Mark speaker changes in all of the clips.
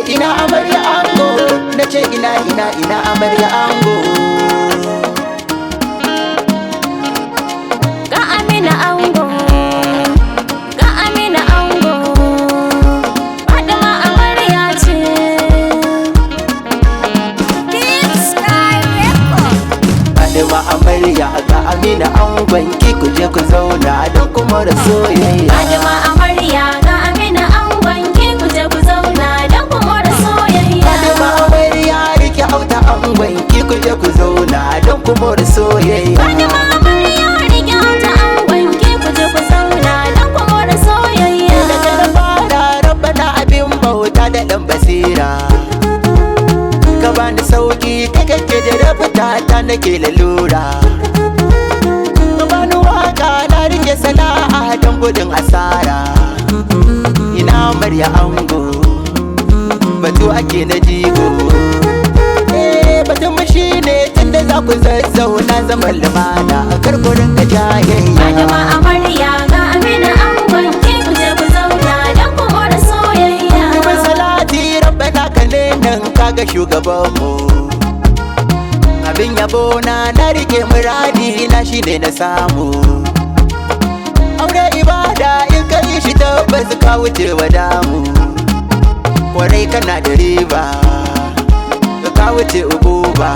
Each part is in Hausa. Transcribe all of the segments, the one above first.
Speaker 1: ina amarya ango, nace ina amarya ango.
Speaker 2: Ga Amina ango, ga Amina ango, Fatima amarya ce.
Speaker 1: Fatima amarya ga Amina angon ki ku je ku zauna don kuma da soyayya.
Speaker 2: Fatima amarya ga Amina angon ki ku je ku zauna don kuma da soyayya.
Speaker 1: Fatima amarya rike auta angon ki ku je ku zauna don kuma da soyayya.
Speaker 2: Fatima amarya rike auta angon ki ku je ku zauna don kuma da soyayya.
Speaker 1: Daga da fara rabbana abin bauta da dan basira, ka bani sauki kai kake da rabata ta nake lalura. Ka bani waka na rike sana'a don gudun asara. Ina amarya ango, batu ake na jigo. Batun mu shine tunda za ku zazzauna zaman lumana kar ku rinka jayayya.
Speaker 2: Fatima amarya ga Amina angon ki ku je ku zauna don kuma da soyayya.
Speaker 1: Kuma salati rabbana kalenan kaga shugabanmu, abin yabo na rike muradi na shine na samu. Aure ibada in ka yi shi tabbas ka wuce wa damu, kwarai kana da riba ka wuce ububa.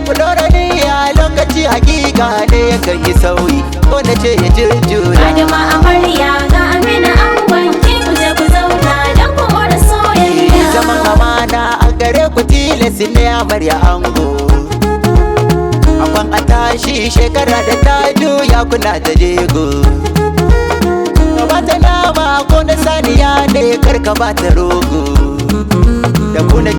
Speaker 1: Ku dora niyya lokaci hakika ne yakan yi sauyi ko na ce ya jujjuya.
Speaker 2: Fatima amarya ga Amina angon ki ku je ku zauna don kuma da soyayya.
Speaker 1: Zaman amana a gare ku tilasi ne amarya ango. Akwan a tashi shekara da ta juya kuna ta jego. Ka bata nama ko na saniya ne karka bata rogo.